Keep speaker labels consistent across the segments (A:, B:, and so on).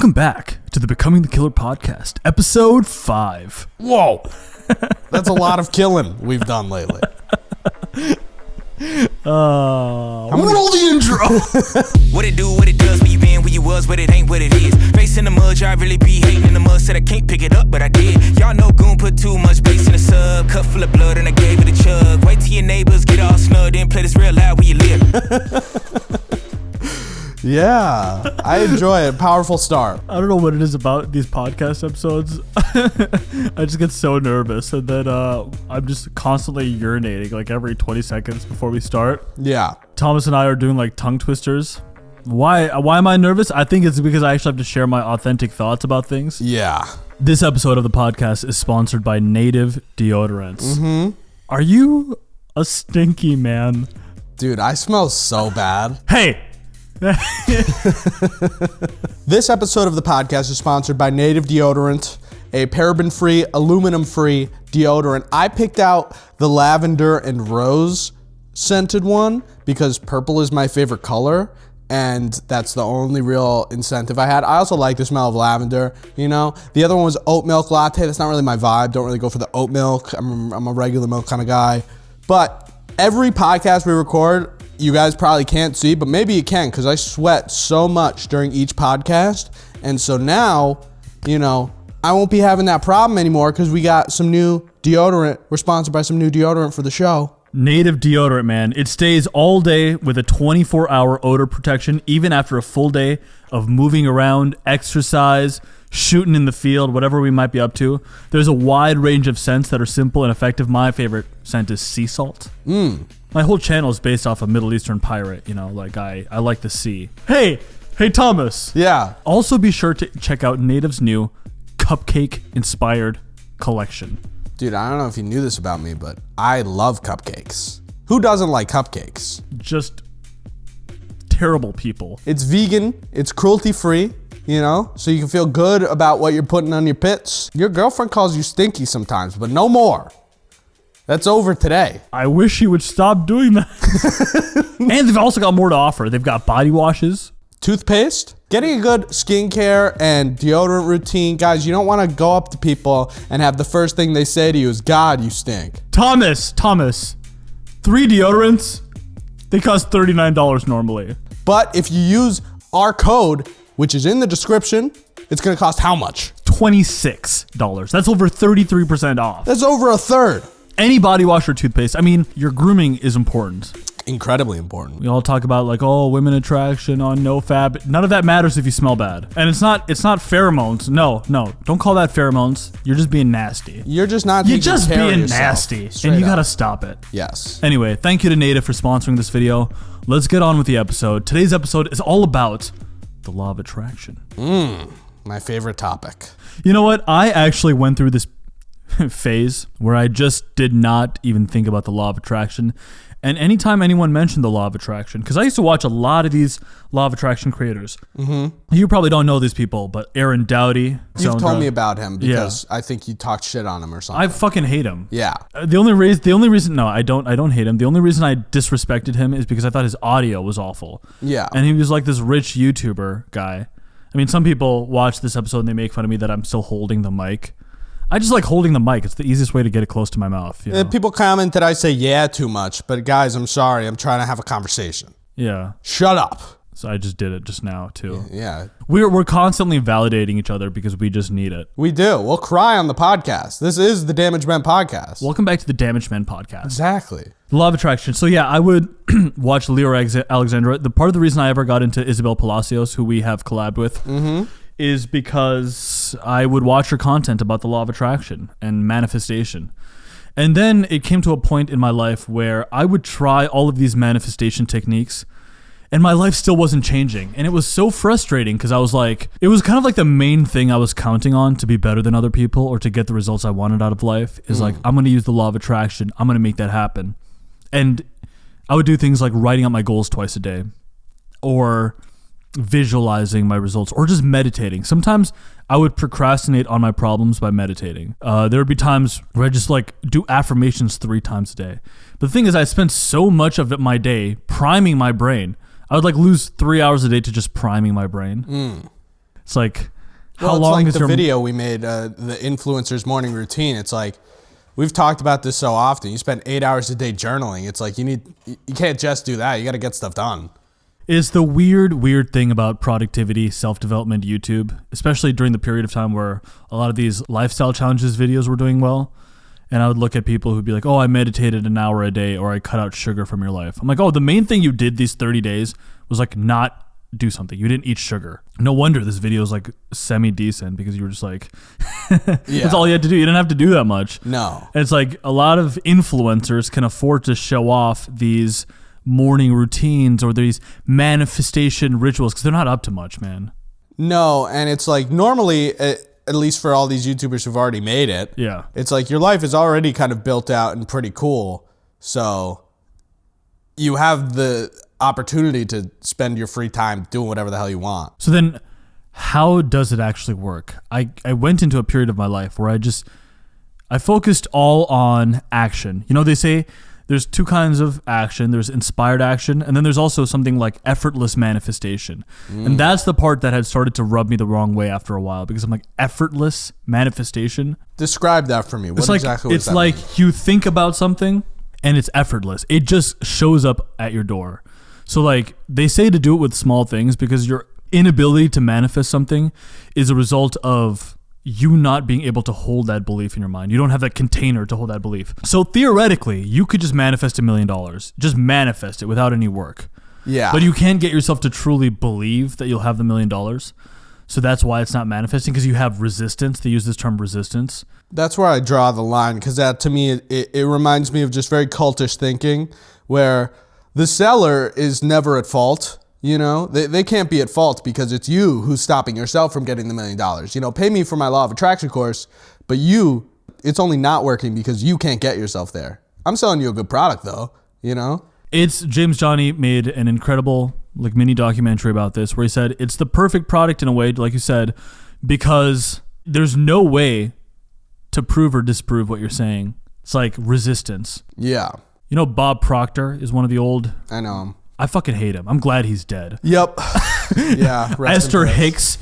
A: Welcome back to the Becoming the Killer podcast, episode 5.
B: Whoa. That's a lot of killing we've done lately. I'm gonna roll the intro.
C: What it do, what it does, where you been, where you was, but it ain't what it is. Face in the mud, I really be hating in the mud. Said I can't pick it up, but I did. Y'all know Goon put too much bass in the sub. Cup full of blood and I gave it a chug. Wait till your neighbors get all snug, then play this real loud where you live.
B: Yeah, I enjoy it. Powerful start.
A: I don't know what it is about these podcast episodes. I just get so nervous, and then I'm just constantly urinating like every 20 seconds before we start.
B: Yeah.
A: Thomas and I are doing like tongue twisters. Why am I nervous? I think it's because I actually have to share my authentic thoughts about things.
B: Yeah.
A: This episode of the podcast is sponsored by Native Deodorants. Mm-hmm. Are you a stinky man?
B: Dude, I smell so bad.
A: Hey!
B: This episode of the podcast is sponsored by Native Deodorant, a paraben-free, aluminum-free deodorant. I picked out the lavender and rose scented one because purple is my favorite color, and that's the only real incentive I had. I also like the smell of lavender, you know? The other one was oat milk latte. That's not really my vibe. Don't really go for the oat milk. I'm a regular milk kind of guy. But every podcast we record, you guys probably can't see, but maybe you can, because I sweat so much during each podcast. And so now, you know, I won't be having that problem anymore because we got some new deodorant. We're sponsored by some new deodorant for the show.
A: Native Deodorant, man. It stays all day with a 24-hour odor protection, even after a full day of moving around, exercise, shooting in the field, whatever we might be up to. There's a wide range of scents that are simple and effective. My favorite scent is sea salt. My whole channel is based off a Middle Eastern pirate, you know, like I like the sea. Hey Thomas.
B: Yeah.
A: Also be sure to check out Native's new cupcake-inspired collection.
B: Dude, I don't know if you knew this about me, but I love cupcakes. Who doesn't like cupcakes?
A: Just terrible people.
B: It's vegan, it's cruelty-free, you know, so you can feel good about what you're putting on your pits. Your girlfriend calls you stinky sometimes, but no more. That's over today.
A: I wish you would stop doing that. And they've also got more to offer. They've got body washes.
B: Toothpaste. Getting a good skincare and deodorant routine. Guys, you don't want to go up to people and have the first thing they say to you is, God, you stink.
A: Thomas, 3 deodorants, they cost $39 normally.
B: But if you use our code, which is in the description, it's going to cost how much?
A: $26. That's over 33% off.
B: That's over a third.
A: Any body wash or toothpaste. I mean, your grooming is important.
B: Incredibly important.
A: We all talk about like, oh, women attraction on NoFap. None of that matters if you smell bad. And it's not pheromones. No, don't call that pheromones. You're just being nasty.
B: You're just not
A: You're
B: taking
A: just
B: care of
A: being
B: yourself.
A: nasty.
B: Straight
A: And you
B: up.
A: gotta stop it.
B: Yes.
A: Anyway, thank you to Native for sponsoring this video. Let's get on with the episode. Today's episode is all about the law of attraction.
B: My favorite topic.
A: You know what? I actually went through this phase where I just did not even think about the law of attraction. And anytime anyone mentioned the law of attraction, because I used to watch a lot of these law of attraction creators. Mm-hmm. You probably don't know these people, but Aaron Doughty.
B: You've told me about him because I think you talked shit on him or something.
A: I fucking hate him.
B: Yeah.
A: The only reason, no, I don't hate him. The only reason I disrespected him is because I thought his audio was awful.
B: Yeah.
A: And he was like this rich YouTuber guy. I mean, some people watch this episode and they make fun of me that I'm still holding the mic. I just like holding the mic. It's the easiest way to get it close to my mouth. You know?
B: People comment that I say yeah too much, but guys, I'm sorry. I'm trying to have a conversation.
A: Yeah.
B: Shut up.
A: So I just did it just now too.
B: Yeah.
A: We're constantly validating each other because we just need it.
B: We do. We'll cry on the podcast. This is the Damaged Men podcast.
A: Welcome back to the Damaged Men podcast.
B: Exactly.
A: The law of attraction. So yeah, I would watch Leo Alexandra. The part of the reason I ever got into Isabel Palacios, who we have collabed with, is because I would watch her content about the law of attraction and manifestation. And then it came to a point in my life where I would try all of these manifestation techniques and my life still wasn't changing. And it was so frustrating because I was like, it was kind of like the main thing I was counting on to be better than other people or to get the results I wanted out of life is like, I'm going to use the law of attraction. I'm going to make that happen. And I would do things like writing out my goals twice a day or visualizing my results or just meditating. Sometimes I would procrastinate on my problems by meditating. There would be times where I just like do affirmations 3 times a day. But the thing is, I spent so much of my day priming my brain. I would like lose 3 hours a day to just priming my brain. It's like How long
B: like
A: is
B: the
A: your
B: video we made, the influencer's morning routine? It's like, we've talked about this so often. You spend 8 hours a day journaling. It's like you can't just do that. You got to get stuff done.
A: Is the weird thing about productivity, self-development, YouTube, especially during the period of time where a lot of these lifestyle challenges videos were doing well. And I would look at people who'd be like, oh, I meditated an hour a day, or I cut out sugar from your life. I'm like, oh, the main thing you did these 30 days was like not do something. You didn't eat sugar. No wonder this video is like semi-decent, because you were just like, that's all you had to do. You didn't have to do that much.
B: No.
A: And it's like a lot of influencers can afford to show off these morning routines or these manifestation rituals because they're not up to much, man.
B: No, and it's like normally, at least for all these YouTubers who've already made it,
A: Yeah.
B: it's like your life is already kind of built out and pretty cool. So you have the opportunity to spend your free time doing whatever the hell you want.
A: So then how does it actually work? I went into a period of my life where I focused all on action. You know, they say there's two kinds of action. There's inspired action, and then there's also something like effortless manifestation. And that's the part that had started to rub me the wrong way after a while, because I'm like, effortless manifestation?
B: Describe that for me. What
A: It's like,
B: exactly
A: it's
B: does that
A: like
B: mean?
A: you think about something and it's effortless. It just shows up at your door. So like they say to do it with small things, because your inability to manifest something is a result of you not being able to hold that belief in your mind. You don't have that container to hold that belief. So theoretically, you could just manifest $1 million. Just manifest it without any work.
B: Yeah.
A: But you can't get yourself to truly believe that you'll have the $1 million. So that's why it's not manifesting, because you have resistance. They use this term resistance.
B: That's where I draw the line, because that to me, it reminds me of just very cultish thinking, where the seller is never at fault. You know, they can't be at fault because it's you who's stopping yourself from getting the $1 million. You know, pay me for my law of attraction course, but it's only not working because you can't get yourself there. I'm selling you a good product though, you know?
A: James Johnny made an incredible like mini documentary about this, where he said it's the perfect product in a way, like you said, because there's no way to prove or disprove what you're saying. It's like resistance.
B: Yeah.
A: You know, Bob Proctor is one of the old...
B: I know him.
A: I fucking hate him. I'm glad he's dead.
B: Yep. Yeah.
A: Esther Hicks,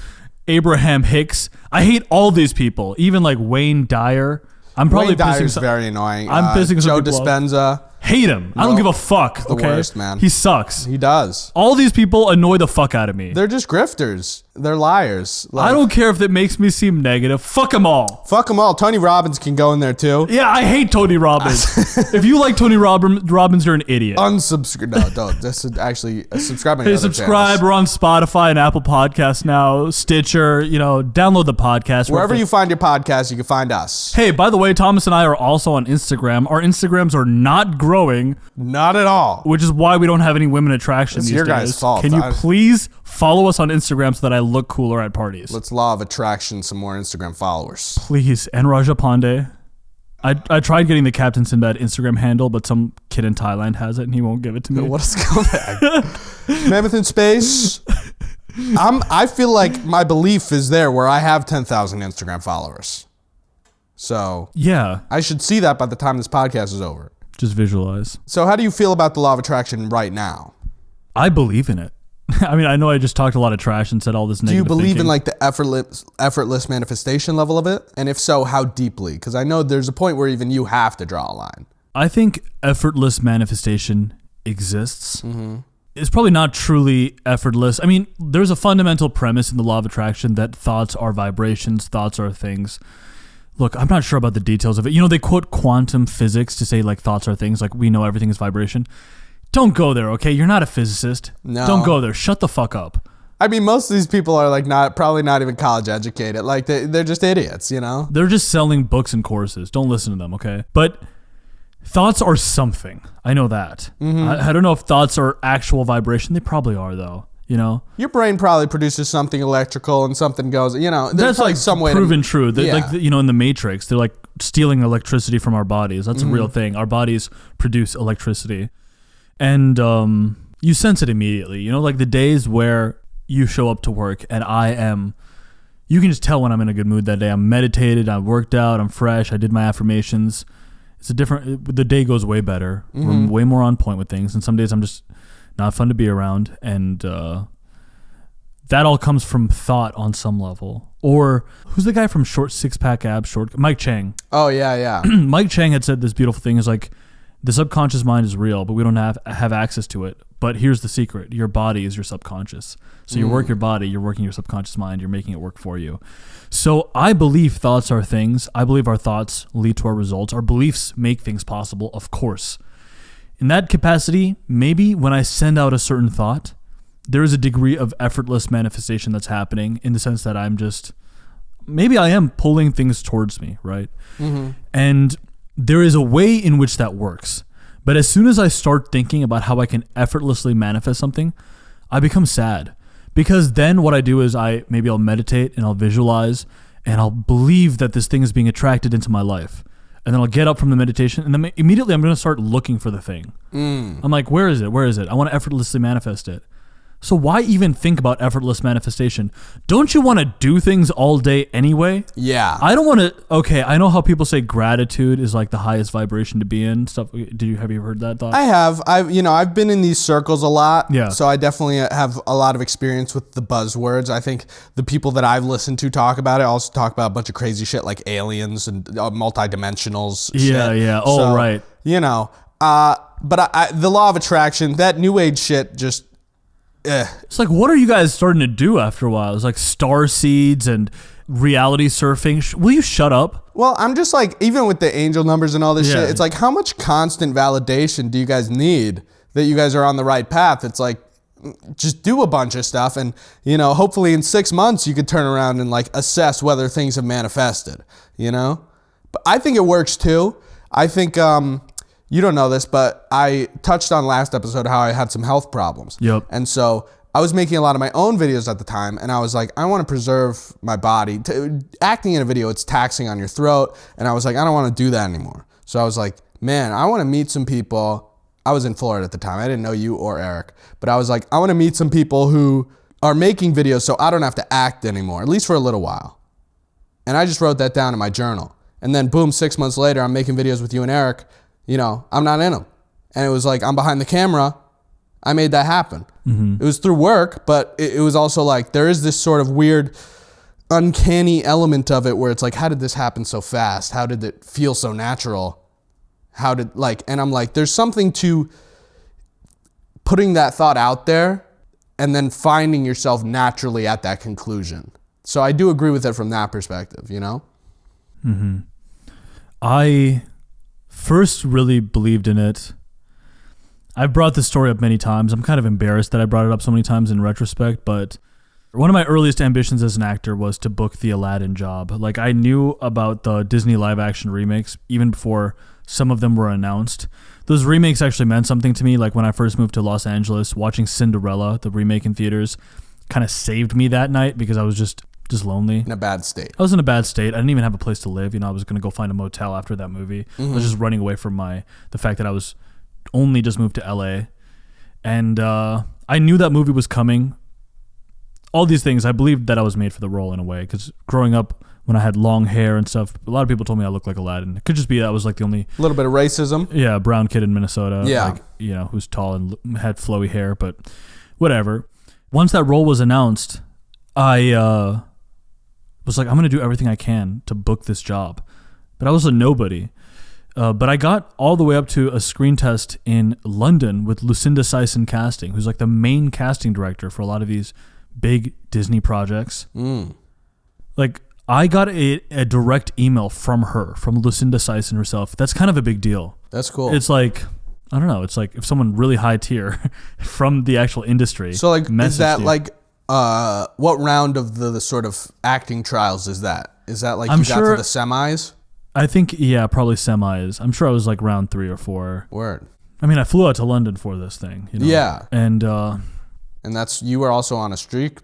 A: Abraham Hicks. I hate all these people. Even like Wayne Dyer. I'm probably
B: Wayne Dyer's
A: pissing
B: very annoying.
A: I'm pissing some
B: Joe
A: people off.
B: Dispenza.
A: Hate him. I don't
B: Nope.
A: give a fuck.
B: The
A: Okay,
B: worst, man.
A: He sucks.
B: He does.
A: All these people annoy the fuck out of me.
B: They're just grifters. They're liars.
A: I don't care if that makes me seem negative. Fuck them all.
B: Fuck them all. Tony Robbins can go in there too.
A: Yeah, I hate Tony Robbins. If you like Tony Robbins, you're an idiot.
B: Unsubscribe. No, don't. Just actually subscribe.
A: Hey, subscribe. We're on Spotify and Apple Podcasts now, Stitcher. You know, download the podcast.
B: Wherever you find your podcast, you can find us.
A: Hey, by the way, Thomas and I are also on Instagram. Our Instagrams are not growing,
B: Not at all.
A: which is why we don't have any women attraction
B: It's
A: these
B: your
A: days.
B: guys' fault.
A: Can you please follow us on Instagram so that I look cooler at parties?
B: Let's law of attraction some more Instagram followers.
A: Please. And Raja Pandey. I tried getting the Captain Sinbad Instagram handle, but some kid in Thailand has it and he won't give it to me.
B: What a scumbag. Mammoth in Space. I feel like my belief is there where I have 10,000 Instagram followers. So
A: Yeah,
B: I should see that by the time this podcast is over.
A: just visualize.
B: So how do you feel about the law of attraction right now?
A: I believe in it. I mean, I know I just talked a lot of trash and said all this
B: Do
A: negative
B: you believe
A: thinking.
B: in like the effortless manifestation level of it? And if so, how deeply? Because I know there's a point where even you have to draw a line.
A: I think effortless manifestation exists.
B: Mm-hmm.
A: It's probably not truly effortless. I mean, there's a fundamental premise in the law of attraction that thoughts are vibrations, thoughts are things. Look, I'm not sure about the details of it. You know, they quote quantum physics to say like thoughts are things, like we know everything is vibration. Don't go there, okay? You're not a physicist.
B: No.
A: Don't go there. Shut the fuck up.
B: I mean, most of these people are like probably not even college educated. Like they're just idiots, you know?
A: They're just selling books and courses. Don't listen to them, okay? But thoughts are something. I know that.
B: Mm-hmm.
A: I don't know if thoughts are actual vibration. They probably are, though. You know?
B: Your brain probably produces something electrical and something goes, you know, there's
A: That's
B: probably
A: like
B: some way
A: proven true.
B: Yeah.
A: Like, you know, in the Matrix, they're like stealing electricity from our bodies. That's
B: Mm-hmm.
A: a real thing. Our bodies produce electricity. And you sense it immediately. You know, like the days where you show up to work and you can just tell when I'm in a good mood that day. I'm meditated, I worked out, I'm fresh, I did my affirmations. The day goes way better.
B: Mm-hmm.
A: We're way more on point with things. And some days I'm just not fun to be around. And that all comes from thought on some level. Or who's the guy from Short Six Pack Abs? Mike Chang.
B: Oh yeah.
A: Mike Chang had said this beautiful thing is like, the subconscious mind is real, but we don't have access to it. But here's the secret: your body is your subconscious. So you work your body, you're working your subconscious mind, you're making it work for you. So I believe thoughts are things. I believe our thoughts lead to our results. Our beliefs make things possible, of course. In that capacity, maybe when I send out a certain thought, there is a degree of effortless manifestation that's happening in the sense that maybe I am pulling things towards me, right? And there is a way in which that works. But as soon as I start thinking about how I can effortlessly manifest something, I become sad. Because then what I do is I'll meditate and I'll visualize and I'll believe that this thing is being attracted into my life. And then I'll get up from the meditation and then immediately I'm going to start looking for the thing. I'm like, where is it? Where is it? I want to effortlessly manifest it. So why even think about effortless manifestation? Don't you want to do things all day anyway?
B: Yeah.
A: I don't want to. Okay, I know how people say gratitude is like the highest vibration to be in. Stuff. Have you heard that thought?
B: I have. I've been in these circles a lot.
A: Yeah.
B: So I definitely have a lot of experience with the buzzwords. I think the people that I've listened to talk about it also talk about a bunch of crazy shit like aliens and multidimensionals.
A: Yeah.
B: Shit.
A: Yeah. Oh,
B: so,
A: right.
B: But the law of attraction, that new age shit, just.
A: It's like, what are you guys starting to do after a while? It's like star seeds and reality surfing. Will you shut up?
B: Well, I'm just like, even with the angel numbers and all this
A: Yeah.
B: shit, it's like, how much constant validation do you guys need that you guys are on the right path? It's like, just do a bunch of stuff and, hopefully in 6 months you could turn around and like assess whether things have manifested, But I think it works too. I think, you don't know this, but I touched on last episode how I had some health problems.
A: Yep.
B: And so I was making a lot of my own videos at the time, and I was like, I want to preserve my body. Acting in a video, it's taxing on your throat, and I was like, I don't want to do that anymore. So I was like, man, I want to meet some people. I was in Florida at the time. I didn't know you or Eric, but I was like, I want to meet some people who are making videos so I don't have to act anymore, at least for a little while. And I just wrote that down in my journal. And then boom, 6 months later, I'm making videos with you and Eric. I'm not in them. And it was like, I'm behind the camera. I made that happen. It was through work, but it was also like, there is this sort of weird, uncanny element of it where it's like, how did this happen so fast? How did it feel so natural? And I'm like, there's something to putting that thought out there and then finding yourself naturally at that conclusion. So I do agree with it from that perspective,
A: I first really believed in it. I've brought this story up many times. I'm kind of embarrassed that I brought it up so many times in retrospect, but one of my earliest ambitions as an actor was to book the Aladdin job. Like, I knew about the Disney live action remakes even before some of them were announced. Those remakes actually meant something to me. Like, when I first moved to Los Angeles, watching Cinderella, the remake in theaters, kind of saved me that night because I was just lonely.
B: In a bad state.
A: I was in a bad state. I didn't even have a place to live. I was going to go find a motel after that movie. I was just running away from the fact that I was only just moved to LA. And I knew that movie was coming. All these things, I believed that I was made for the role in a way. Because growing up, when I had long hair and stuff, a lot of people told me I looked like Aladdin. It could just be that I was like the only...
B: A little bit of racism.
A: Yeah, brown kid in Minnesota.
B: Yeah.
A: Like, who's tall and had flowy hair, but whatever. Once that role was announced, I... was like, I'm going to do everything I can to book this job. But I was a nobody. But I got all the way up to a screen test in London with Lucinda Sison Casting, who's like the main casting director for a lot of these big Disney projects. Like, I got a direct email from her, from Lucinda Sison herself. That's kind of a big deal.
B: That's cool.
A: It's like, I don't know, it's like if someone really high tier from the actual industry.
B: So like, is that
A: you.
B: like... what round of the sort of acting trials is that? Is that like
A: I'm
B: you got
A: sure,
B: to the semis?
A: I think, yeah, probably semis. I'm sure I was like round 3 or 4.
B: Word.
A: I mean, I flew out to London for this thing.
B: Yeah.
A: And
B: that's, you were also on a streak?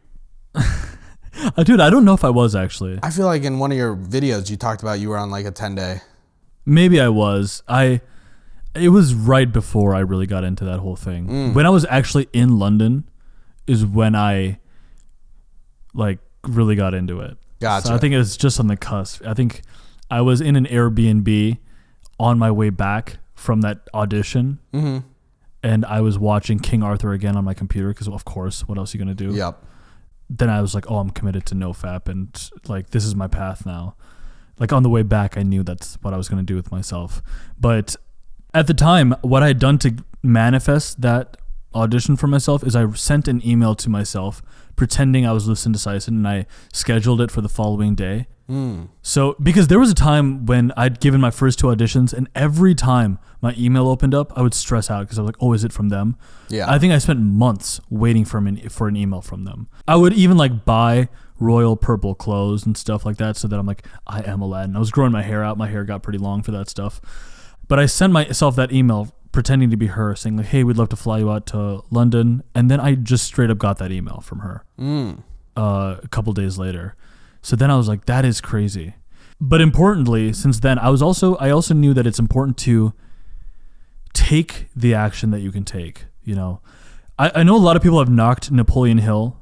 A: dude, I don't know if I was actually.
B: I feel like in one of your videos you talked about you were on like a 10-day.
A: Maybe I was. It was right before I really got into that whole thing. When I was actually in London is when I like really got into it.
B: Gotcha.
A: So I think it was just on the cusp. I think I was in an Airbnb on my way back from that audition, and I was watching King Arthur again on my computer because, of course, what else are you gonna do?
B: Yep.
A: then I was like, oh, I'm committed to NoFap, and like this is my path now. Like on the way back, I knew that's what I was going to do with myself. But at the time, what I had done to manifest that audition for myself is I sent an email to myself pretending I was Liv Sindicison, and I scheduled it for the following day. So because there was a time when I'd given my first 2 auditions, and every time my email opened up, I would stress out because I was like, oh, is it from them?
B: Yeah.
A: I think I spent months waiting for an email from them. I would even like buy royal purple clothes and stuff like that so that I'm like, I am Aladdin. I was growing my hair out. My hair got pretty long for that stuff. But I sent myself that email pretending to be her, saying like, hey, we'd love to fly you out to London. And then I just straight up got that email from her a couple days later. So then I was like, that is crazy. But importantly, since then, I also knew that it's important to take the action that you can take. You know, I know a lot of people have knocked Napoleon Hill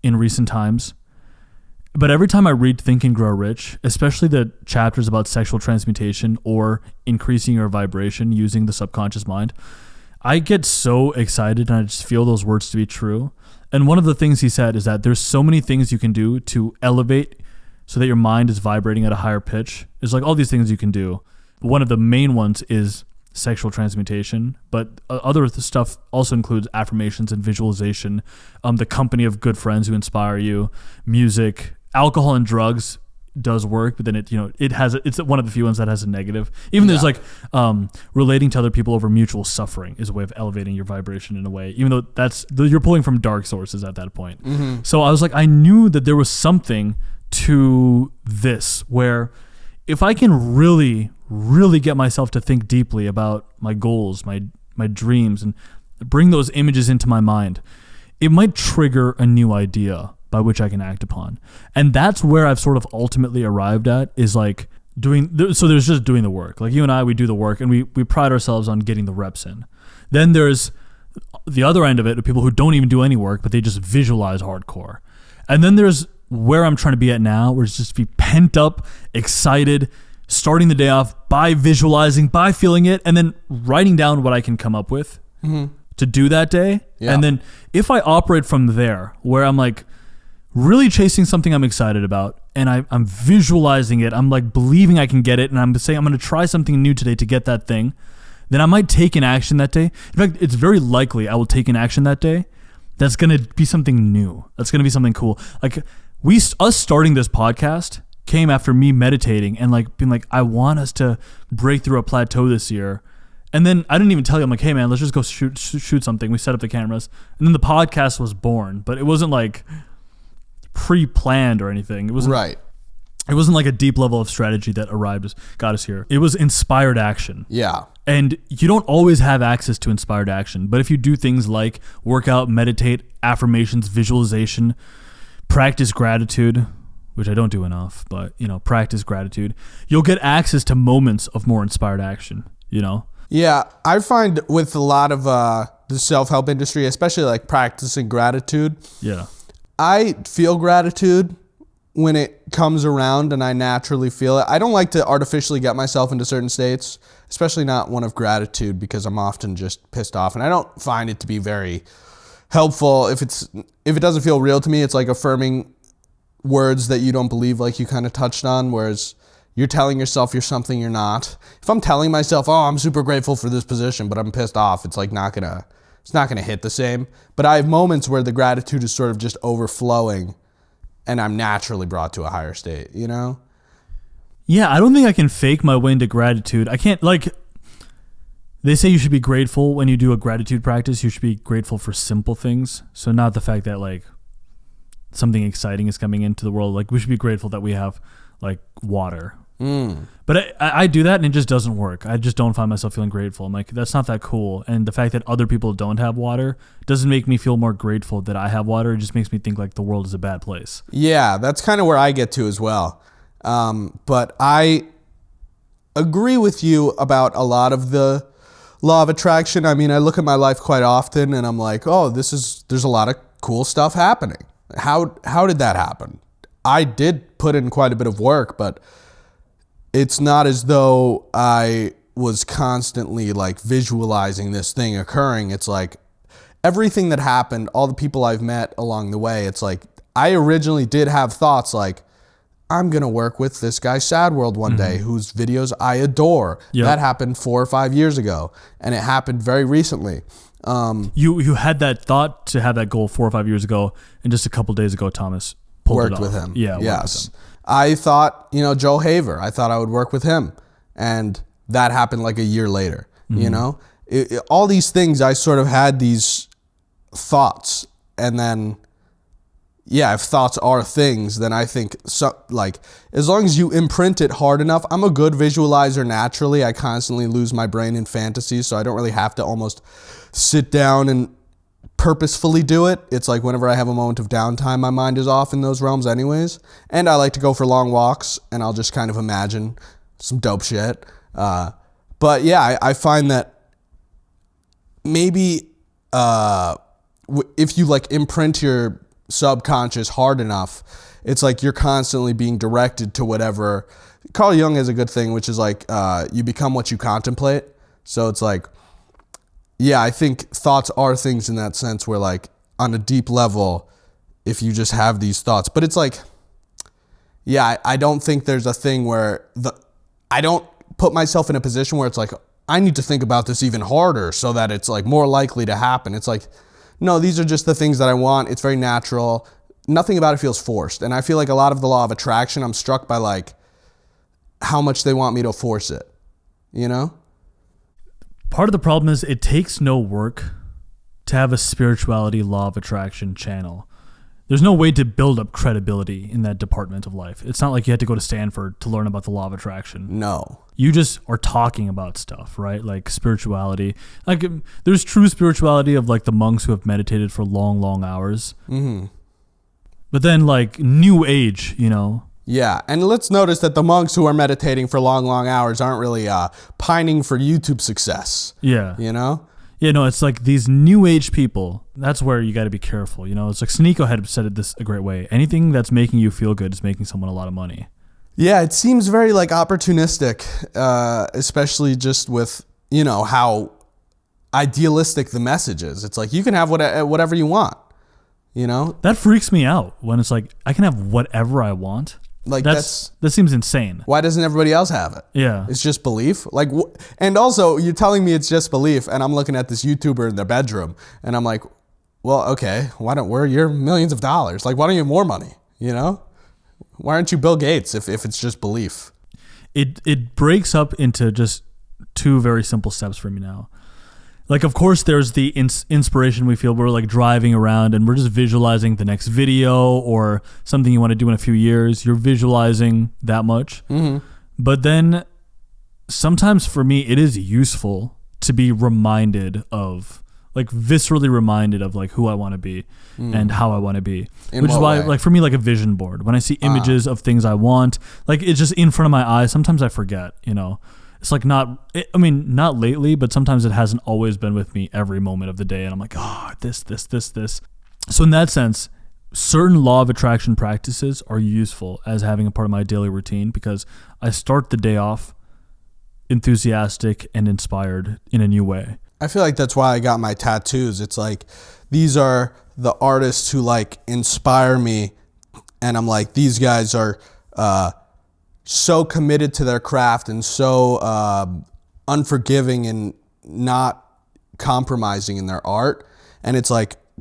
A: in recent times, but every time I read Think and Grow Rich, especially the chapters about sexual transmutation or increasing your vibration using the subconscious mind, I get so excited and I just feel those words to be true. And one of the things he said is that there's so many things you can do to elevate so that your mind is vibrating at a higher pitch. There's like all these things you can do. But one of the main ones is sexual transmutation, but other stuff also includes affirmations and visualization, the company of good friends who inspire you, music, alcohol and drugs does work, but then it's one of the few ones that has a negative. Even there's like relating to other people over mutual suffering is a way of elevating your vibration in a way, even though you're pulling from dark sources at that point. So I was like, I knew that there was something to this where if I can really, really get myself to think deeply about my goals, my dreams, and bring those images into my mind, it might trigger a new idea by which I can act upon. And that's where I've sort of ultimately arrived at, is like so there's just doing the work. Like you and I, we do the work and we pride ourselves on getting the reps in. Then there's the other end of it, of people who don't even do any work, but they just visualize hardcore. And then there's where I'm trying to be at now, where it's just be pent up, excited, starting the day off by visualizing, by feeling it, and then writing down what I can come up with to do that day. Yeah. And then if I operate from there, where I'm like really chasing something I'm excited about, and I'm visualizing it, I'm like believing I can get it, and I'm saying I'm going to try something new today to get that thing, then I might take an action that day. In fact, it's very likely I will take an action that day that's going to be something new. That's going to be something cool. Like us starting this podcast came after me meditating and like being like, I want us to break through a plateau this year. And then I didn't even tell you, I'm like, hey man, let's just go shoot something. We set up the cameras, and then the podcast was born, but it wasn't like pre-planned or anything. It wasn't
B: right.
A: It wasn't like a deep level of strategy that got us here. It was inspired action.
B: Yeah.
A: And you don't always have access to inspired action, but if you do things like work out, meditate, affirmations, visualization, practice gratitude, which I don't do enough, but practice gratitude, you'll get access to moments of more inspired action,
B: Yeah, I find with a lot of the self-help industry, especially like practicing gratitude.
A: Yeah.
B: I feel gratitude when it comes around and I naturally feel it. I don't like to artificially get myself into certain states, especially not one of gratitude, because I'm often just pissed off, and I don't find it to be very helpful. If it doesn't feel real to me, it's like affirming words that you don't believe, like you kind of touched on, whereas you're telling yourself you're something you're not. If I'm telling myself, oh, I'm super grateful for this position, but I'm pissed off, it's like it's not gonna hit the same. But I have moments where the gratitude is sort of just overflowing and I'm naturally brought to a higher state, Yeah,
A: I don't think I can fake my way into gratitude. I can't, like, they say you should be grateful when you do a gratitude practice. You should be grateful for simple things. So not the fact that like something exciting is coming into the world. Like we should be grateful that we have like water. But I do that and it just doesn't work. I just don't find myself feeling grateful. I'm like, that's not that cool. And the fact that other people don't have water doesn't make me feel more grateful that I have water. It just makes me think like the world is a bad place.
B: Yeah, that's kind of where I get to as well. But I agree with you about a lot of the law of attraction. I mean, I look at my life quite often and I'm like, oh, there's a lot of cool stuff happening. How did that happen? I did put in quite a bit of work, but it's not as though I was constantly like visualizing this thing occurring. It's like everything that happened, all the people I've met along the way, it's like I originally did have thoughts like, I'm going to work with this guy Sad World one day, whose videos I adore.
A: Yep.
B: That happened 4 or 5 years ago, and it happened very recently.
A: You had that thought to have that goal 4 or 5 years ago, and just a couple days ago, Thomas pulled it
B: Worked
A: off.
B: with him.
A: Yeah,
B: yes. I thought, Joe Haver, I thought I would work with him, and that happened like a year later, all these things, I sort of had these thoughts, and then... yeah, if thoughts are things, then I think as long as you imprint it hard enough, I'm a good visualizer naturally. I constantly lose my brain in fantasies, so I don't really have to almost sit down and purposefully do it. It's like whenever I have a moment of downtime, my mind is off in those realms anyways. And I like to go for long walks, and I'll just kind of imagine some dope shit. But yeah, I find that maybe if you imprint your subconscious hard enough, it's like you're constantly being directed to whatever. Carl Jung has a good thing, which is you become what you contemplate. So it's I think thoughts are things in that sense where on a deep level, if you just have these thoughts, but it's I don't think there's a thing where I don't put myself in a position where it's I need to think about this even harder so that it's more likely to happen. It's no, these are just the things that I want. It's very natural. Nothing about it feels forced. And I feel like a lot of the law of attraction, I'm struck by how much they want me to force it,
A: Part of the problem is it takes no work to have a spirituality law of attraction channel. There's no way to build up credibility in that department of life. It's not like you had to go to Stanford to learn about the law of attraction.
B: No.
A: You just are talking about stuff, right? Like spirituality. There's true spirituality of the monks who have meditated for long, long hours. Mm-hmm. But then new age,
B: Yeah, and let's notice that the monks who are meditating for long, long hours aren't really pining for YouTube success.
A: Yeah.
B: Yeah,
A: no, it's these new age people. That's where you got to be careful. It's Sneeko had said it this a great way. Anything that's making you feel good is making someone a lot of money.
B: Yeah, it seems very opportunistic, especially just with, how idealistic the message is. It's you can have whatever you want,
A: That freaks me out when it's I can have whatever I want. That seems insane.
B: Why doesn't everybody else have it?
A: Yeah.
B: It's just belief. And also you're telling me it's just belief, and I'm looking at this YouTuber in their bedroom, and I'm well, okay, where are your millions of dollars? Why don't you have more money? Why aren't you Bill Gates if it's just belief?
A: It breaks up into just two very simple steps for me now. Of course, there's the inspiration we feel. We're driving around and we're just visualizing the next video or something you want to do in a few years. You're visualizing that much. Mm-hmm. But then sometimes for me, it is useful to be reminded of, viscerally reminded of who I want to be and how I want to be. Which is why, for me, a vision board. When I see images of things I want, it's just in front of my eyes. Sometimes I forget, It's not lately, but sometimes it hasn't always been with me every moment of the day. And I'm this. So in that sense, certain law of attraction practices are useful as having a part of my daily routine because I start the day off enthusiastic and inspired in a new way.
B: I feel that's why I got my tattoos. It's these are the artists who inspire me. And I'm these guys are, so committed to their craft and so unforgiving and not compromising in their art. And it's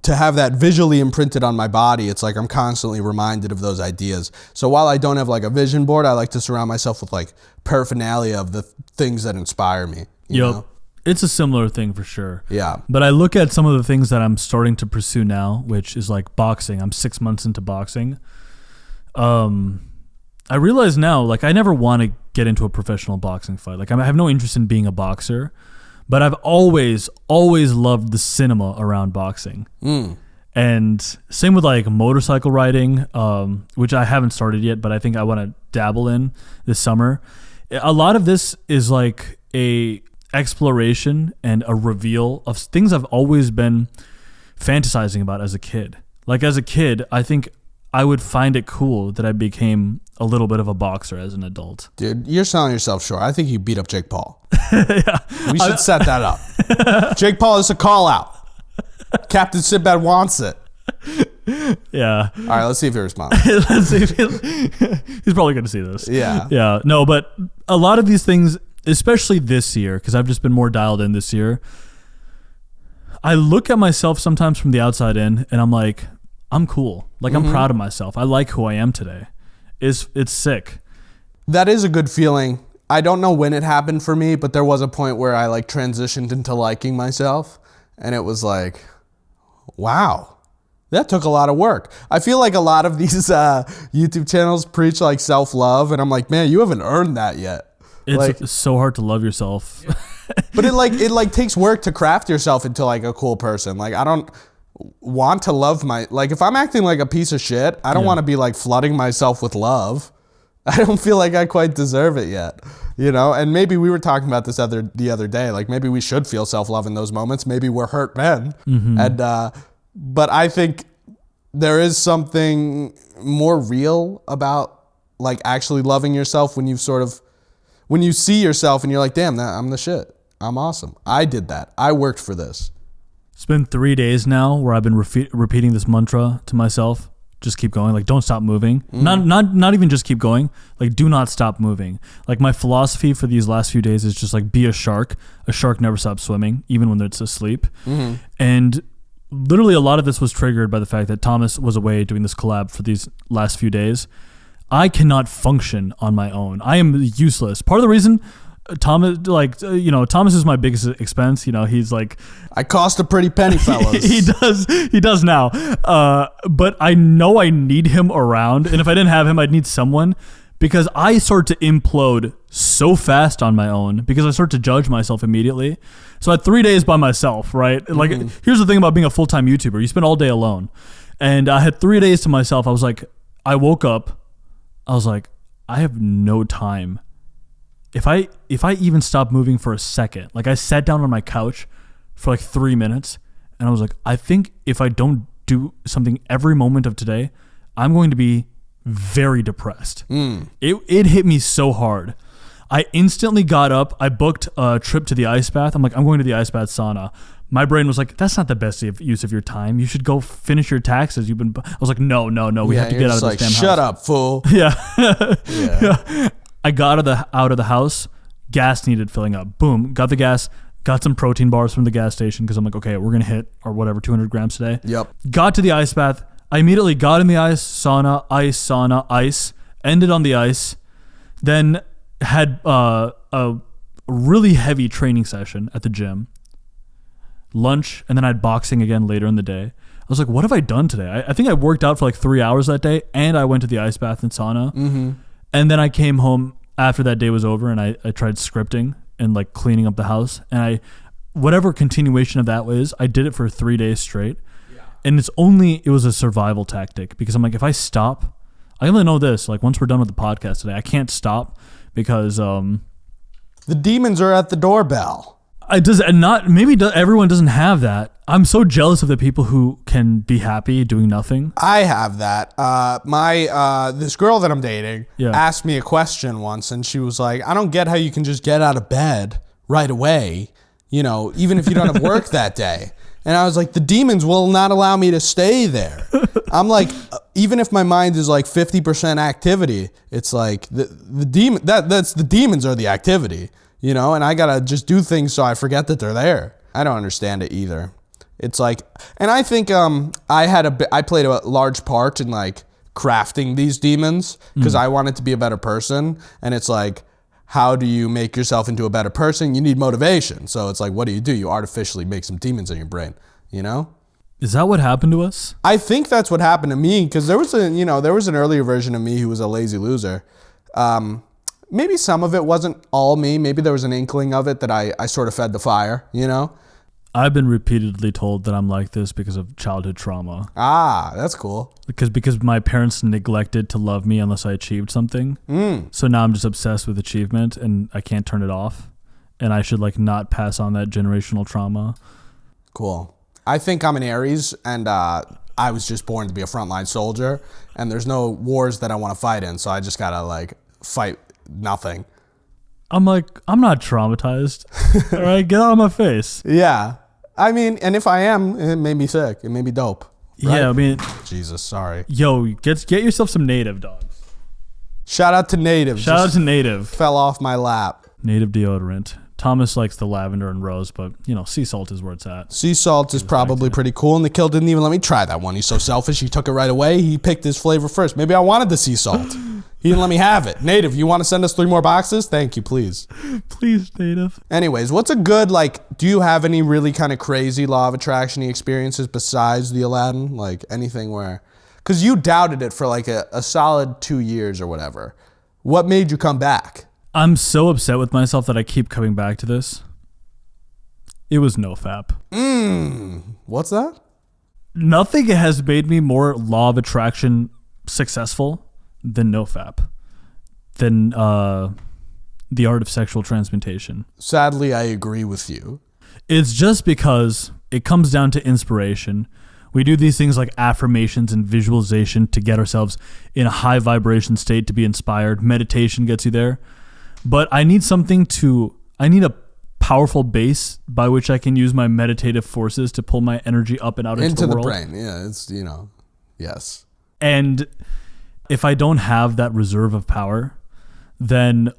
B: to have that visually imprinted on my body, it's I'm constantly reminded of those ideas. So while I don't have a vision board, I like to surround myself with paraphernalia of the things that inspire me. You know?
A: It's a similar thing for sure.
B: Yeah.
A: But I look at some of the things that I'm starting to pursue now, which is boxing. I'm 6 months into boxing. I realize now, I never want to get into a professional boxing fight. I have no interest in being a boxer, but I've always loved the cinema around boxing. And same with motorcycle riding, which I haven't started yet, but I think I want to dabble in this summer. A lot of this is a exploration and a reveal of things I've always been fantasizing about as a kid. As a kid, I think I would find it cool that I became a little bit of a boxer as an adult.
B: Dude, you're selling yourself short. I think you beat up Jake Paul. Yeah. We should set that up. Jake Paul is a call out. Captain Sinbad wants it.
A: Yeah.
B: All right, let's see if he responds.
A: Let's see if he's probably going to see this.
B: Yeah.
A: Yeah. No, but a lot of these things, especially this year, because I've just been more dialed in this year, I look at myself sometimes from the outside in and I'm like, I'm cool. Like, I'm proud of myself. I like who I am today. It's sick.
B: That is a good feeling. I don't know when it happened for me, but there was a point where I like transitioned into liking myself, and it was like, wow, that took a lot of work. I feel like a lot of these YouTube channels preach like self-love, and I'm like, man, you haven't earned that yet.
A: It's
B: like,
A: so hard to love yourself.
B: but it takes work to craft yourself into like a cool person. Like, I don't want to love like if I'm acting like a piece of shit, I don't want to be like flooding myself with love. I don't feel like I quite deserve it yet, you know? And maybe we were talking about this the other day. Like, maybe we should feel self-love in those moments. Maybe we're hurt men. And but I think there is something more real about like actually loving yourself when you see yourself and you're like, damn, I'm the shit. I'm awesome. I did that. I worked for this.
A: It's been 3 days now where I've been repeating this mantra to myself. Just keep going. Like, don't stop moving. Not even just keep going. Like, do not stop moving. Like, my philosophy for these last few days is just like, be a shark. A shark never stops swimming, even when it's asleep. And literally a lot of this was triggered by the fact that Thomas was away doing this collab for these last few days. I cannot function on my own. I am useless. Part of the reason Thomas, Thomas is my biggest expense. You know, he's like,
B: I cost a pretty penny, fellas.
A: He does now. But I know I need him around. And if I didn't have him, I'd need someone, because I start to implode so fast on my own because I start to judge myself immediately. So I had 3 days by myself, right? Like, here's the thing about being a full-time YouTuber. You spend all day alone. And I had 3 days to myself. I woke up. I was like, I have no time. If I even stop moving for a second, like I sat down on my couch for like 3 minutes and I was like, I think if I don't do something every moment of today, I'm going to be very depressed. It hit me so hard. I instantly got up. I booked a trip to the ice bath. I'm like, I'm going to the ice bath sauna. My brain was like, that's not the best use of your time. You should go finish your taxes. I was like, no. We have to get out of this damn house.
B: Shut up, fool.
A: Yeah. I got out of the house. Gas needed filling up. Boom. Got the gas. Got some protein bars from the gas station because I'm like, okay, we're going to hit our 200 grams today.
B: Yep.
A: Got to the ice bath. I immediately got in the ice, sauna, ice, ended on the ice, then had a really heavy training session at the gym, lunch, and then I had boxing again later in the day. I was like, what have I done today? I think I worked out for like 3 hours that day, and I went to the ice bath and sauna. And then I came home after that day was over, and I tried scripting and like cleaning up the house. And whatever continuation of that was, I did it for 3 days straight. Yeah. And it was a survival tactic, because I'm like, if I stop, I only know this, like once we're done with the podcast today, I can't stop because
B: the demons are at the doorbell.
A: Everyone doesn't have that. I'm so jealous of the people who can be happy doing nothing.
B: I have that. This girl that I'm dating asked me a question once, and she was like, I don't get how you can just get out of bed right away, you know, even if you don't have work that day. And I was like, the demons will not allow me to stay there. I'm like, even if my mind is like 50% activity, it's like the demon that's the demons are the activity, you know, and I gotta just do things so I forget that they're there. I don't understand it either. It's like, and I think I played a large part in like crafting these demons because I wanted to be a better person. And it's like, how do you make yourself into a better person? You need motivation. So it's like, what do? You artificially make some demons in your brain, you know?
A: Is that what happened to us? I
B: think that's what happened to me, because there was an earlier version of me who was a lazy loser. Maybe some of it wasn't all me. Maybe there was an inkling of it that I sort of fed the fire, you know?
A: I've been repeatedly told that I'm like this because of childhood trauma.
B: Ah, that's cool.
A: Because my parents neglected to love me unless I achieved something. So now I'm just obsessed with achievement and I can't turn it off. And I should like not pass on that generational trauma.
B: Cool. I think I'm an Aries, and I was just born to be a frontline soldier, and there's no wars that I want to fight in, so I just gotta like fight nothing.
A: I'm like, I'm not traumatized. All right, get out of my face.
B: Yeah. I mean, and if I am, it made me sick. It made me dope.
A: Yeah, I mean,
B: Jesus, sorry.
A: yo, get yourself some Native, dogs.
B: Shout out to Native.
A: Shout out
B: Just
A: to Native.
B: fell off my lap.
A: Native deodorant. Thomas likes the lavender and rose, but sea salt is where it's at.
B: Sea salt is probably pretty cool, and the kill didn't even let me try that one. He's so selfish. He took it right away. He picked his flavor first. Maybe I wanted the sea salt. He didn't let me have it. Native, you want to send us 3 more boxes? Thank you, please.
A: Please, Native.
B: Anyways, what's a good, do you have any really kind of crazy law of attraction experiences besides the Aladdin? Like anything where, because you doubted it for like a solid 2 years or whatever. What made you come back?
A: I'm so upset with myself that I keep coming back to this. It was NoFap.
B: What's that?
A: Nothing has made me more law of attraction successful than NoFap. Than the art of sexual transmutation.
B: Sadly, I agree with you.
A: It's just because it comes down to inspiration. We do these things like affirmations and visualization to get ourselves in a high vibration state to be inspired. Meditation gets you there. But I need a powerful base by which I can use my meditative forces to pull my energy up and out into the world.
B: Brain. Yeah, it's, yes.
A: And if I don't have that reserve of power, then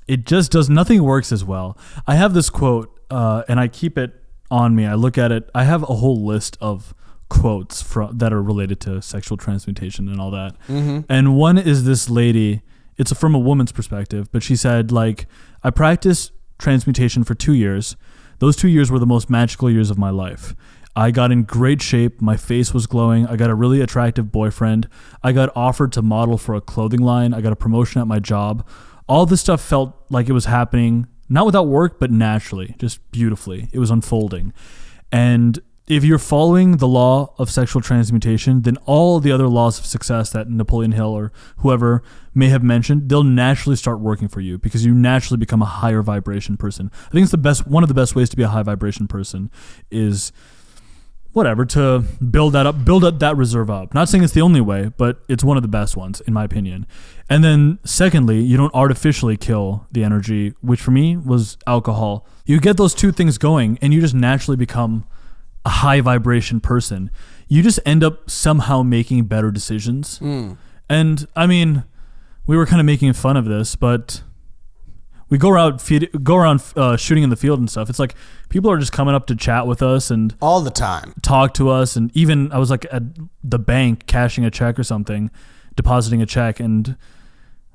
A: it just nothing works as well. I have this quote, and I keep it on me. I look at it. I have a whole list of quotes that are related to sexual transmutation and all that. Mm-hmm. And one is this lady. It's from a woman's perspective, but she said, I practiced transmutation for 2 years. Those 2 years were the most magical years of my life. I got in great shape. My face was glowing. I got a really attractive boyfriend. I got offered to model for a clothing line. I got a promotion at my job. All this stuff felt like it was happening, not without work, but naturally, just beautifully. It was unfolding. And if you're following the law of sexual transmutation, then all the other laws of success that Napoleon Hill or whoever may have mentioned, they'll naturally start working for you because you naturally become a higher vibration person. I think it's one of the best ways to be a high vibration person is to build that reserve up. Not saying it's the only way, but it's one of the best ones in my opinion. And then secondly, you don't artificially kill the energy, which for me was alcohol. You get those two things going and you just naturally become a high vibration person. You just end up somehow making better decisions. And I mean, we were kind of making fun of this, but we go around shooting in the field and stuff. It's like people are just coming up to chat with us and
B: all the time
A: talk to us. And even I was like at the bank cashing a check or something, depositing a check, and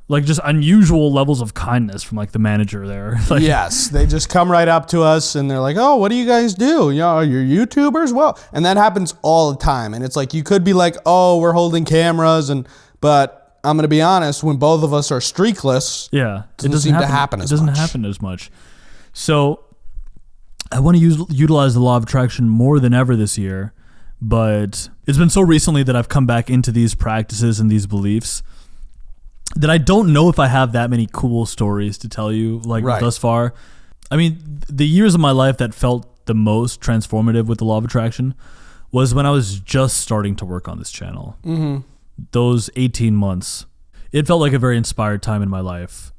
A: like just unusual levels of kindness from like the manager there.
B: Yes, they just come right up to us and they're like, "Oh, what do you guys do? Are you YouTubers?" Well, and that happens all the time. And it's like you could be like, "Oh, we're holding cameras," but I'm gonna be honest, when both of us are streakless, it doesn't seem to happen as much.
A: It doesn't happen as much. So I want to utilize the law of attraction more than ever this year, but it's been so recently that I've come back into these practices and these beliefs that I don't know if I have that many cool stories to tell you thus far. I mean, the years of my life that felt the most transformative with the law of attraction was when I was just starting to work on this channel. Mm-hmm. Those 18 months, it felt like a very inspired time in my life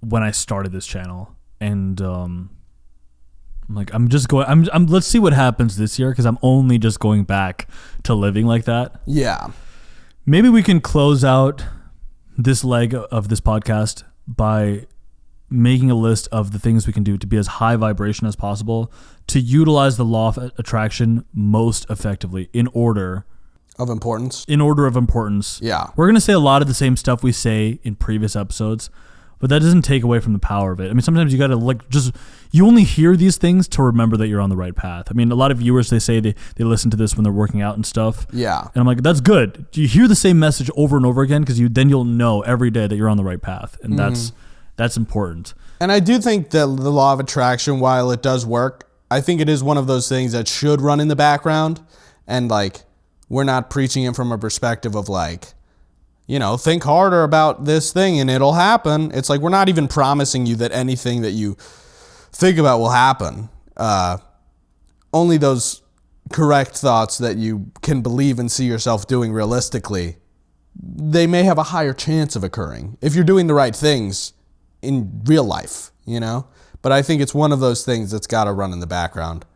A: when I started this channel. And let's see what happens this year because I'm only just going back to living like that.
B: Yeah.
A: Maybe we can close out this leg of this podcast by making a list of the things we can do to be as high vibration as possible to utilize the law of attraction most effectively in order
B: of importance.
A: Yeah. We're going to say a lot of the same stuff we say in previous episodes, but that doesn't take away from the power of it. I mean, sometimes you got to you only hear these things to remember that you're on the right path. I mean, a lot of viewers, they say they listen to this when they're working out and stuff.
B: Yeah.
A: And I'm like, that's good. You hear the same message over and over again because then you'll know every day that you're on the right path. And that's important.
B: And I do think that the law of attraction, while it does work, I think it is one of those things that should run in the background. And we're not preaching it from a perspective of think harder about this thing and it'll happen. It's like we're not even promising you that anything that you think about will happen. Only those correct thoughts that you can believe and see yourself doing realistically, they may have a higher chance of occurring if you're doing the right things in real life, But I think it's one of those things that's got to run in the background.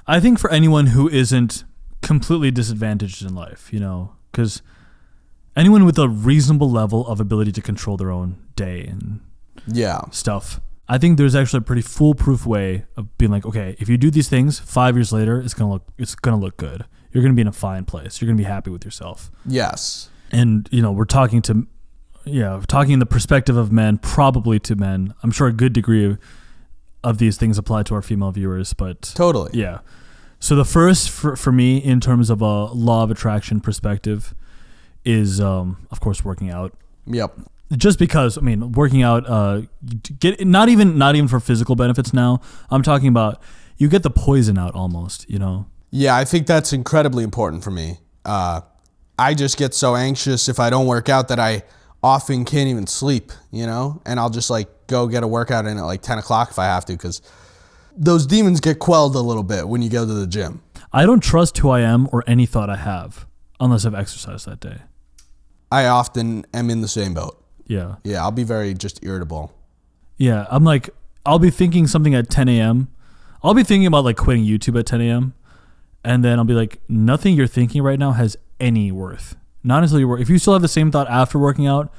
A: I think for anyone who isn't completely disadvantaged in life, you know, because anyone with a reasonable level of ability to control their own day and stuff, I think there's actually a pretty foolproof way of being like, okay, if you do these things 5 years later, it's gonna look good. You're gonna be in a fine place. You're gonna be happy with yourself.
B: Yes.
A: And you know, we're talking in the perspective of men, probably to men. I'm sure a good degree of these things apply to our female viewers, but
B: totally.
A: Yeah. So the first for me in terms of a law of attraction perspective is of course working out.
B: Yep.
A: Just because, I mean, working out, not even for physical benefits now. I'm talking about you get the poison out almost, you know?
B: Yeah, I think that's incredibly important for me. I just get so anxious if I don't work out that I often can't even sleep, you know? And I'll just like go get a workout in at like 10 o'clock if I have to, because those demons get quelled a little bit when you go to the gym.
A: I don't trust who I am or any thought I have unless I've exercised that day.
B: I often am in the same boat.
A: Yeah.
B: Yeah, I'll be very just irritable.
A: Yeah, I'm like, I'll be thinking something at 10 a.m. I'll be thinking about like quitting YouTube at 10 a.m. And then I'll be like, nothing you're thinking right now has any worth. Not until you work. If you still have the same thought after working out,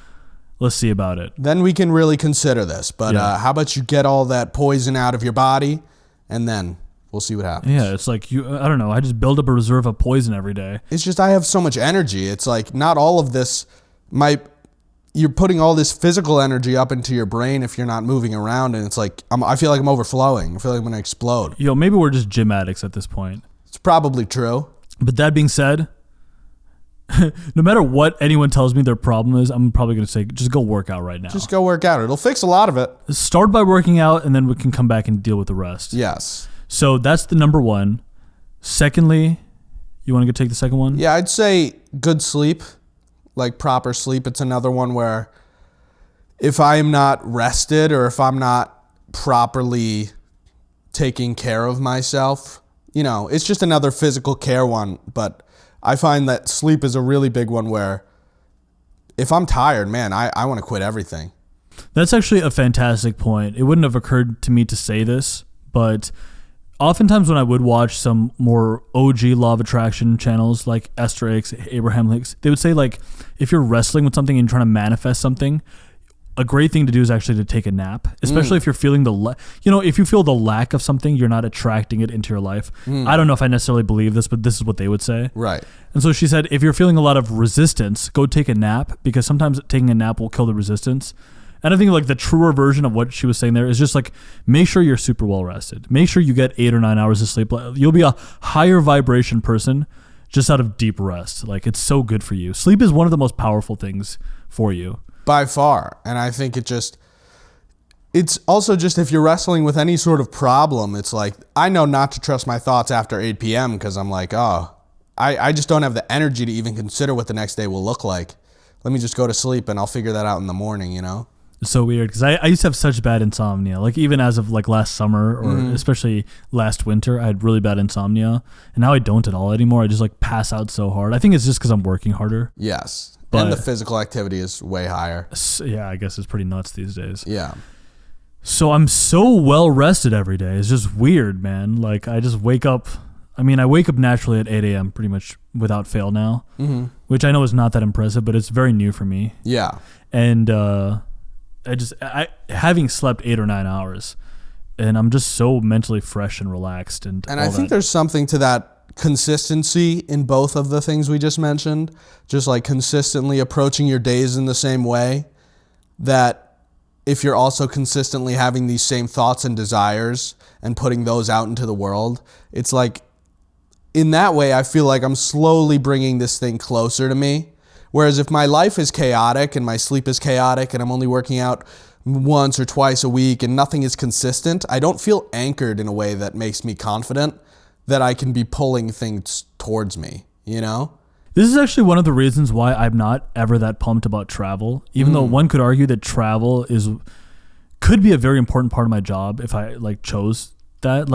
A: let's see about it.
B: Then we can really consider this. But how about you get all that poison out of your body, and then we'll see what happens.
A: Yeah, it's like, I don't know. I just build up a reserve of poison every day.
B: It's just I have so much energy. It's like not all of this you're putting all this physical energy up into your brain if you're not moving around, and it's like I feel like I'm overflowing. I feel like I'm going to explode.
A: Maybe we're just gym addicts at this point.
B: It's probably true.
A: But that being said, no matter what anyone tells me their problem is, I'm probably going to say, just go work out right now.
B: Just go work out. It'll fix a lot of it.
A: Start by working out, and then we can come back and deal with the rest.
B: Yes.
A: So that's the number one. Secondly, you want to take the second one?
B: Yeah, I'd say good sleep, like proper sleep. It's another one where if I am not rested or if I'm not properly taking care of myself, it's just another physical care one. But I find that sleep is a really big one where if I'm tired, man, I want to quit everything.
A: That's actually a fantastic point. It wouldn't have occurred to me to say this, but oftentimes when I would watch some more OG law of attraction channels like Esther Hicks, Abraham Hicks, they would say like, if you're wrestling with something and trying to manifest something, a great thing to do is actually to take a nap, especially if you're feeling if you feel the lack of something, you're not attracting it into your life. I don't know if I necessarily believe this, but this is what they would say.
B: Right.
A: And so she said, if you're feeling a lot of resistance, go take a nap, because sometimes taking a nap will kill the resistance. And I think like the truer version of what she was saying there is just like, make sure you're super well rested. Make sure you get 8 or 9 hours of sleep. You'll be a higher vibration person just out of deep rest. Like, it's so good for you. Sleep is one of the most powerful things for you.
B: By far. And I think it's also just if you're wrestling with any sort of problem, it's like, I know not to trust my thoughts after 8 p.m. because I'm like, I just don't have the energy to even consider what the next day will look like. Let me just go to sleep and I'll figure that out in the morning,
A: It's so weird because I used to have such bad insomnia. Like even as of like last summer or especially last winter, I had really bad insomnia. And now I don't at all anymore. I just like pass out so hard. I think it's just because I'm working harder.
B: Yes. And the physical activity is way higher.
A: Yeah, I guess it's pretty nuts these days.
B: Yeah.
A: So I'm so well rested every day. It's just weird, man. Like I just wake up. I mean, I wake up naturally at 8 a.m. pretty much without fail now, which I know is not that impressive, but it's very new for me.
B: Yeah.
A: And having slept 8 or 9 hours, and I'm just so mentally fresh and relaxed. And
B: I think there's something to that consistency in both of the things we just mentioned, just like consistently approaching your days in the same way, that if you're also consistently having these same thoughts and desires and putting those out into the world, it's like in that way, I feel like I'm slowly bringing this thing closer to me. Whereas if my life is chaotic and my sleep is chaotic and I'm only working out once or twice a week and nothing is consistent, I don't feel anchored in a way that makes me confident that I can be pulling things towards me,
A: This is actually one of the reasons why I'm not ever that pumped about travel, even though one could argue that travel could be a very important part of my job if I chose that.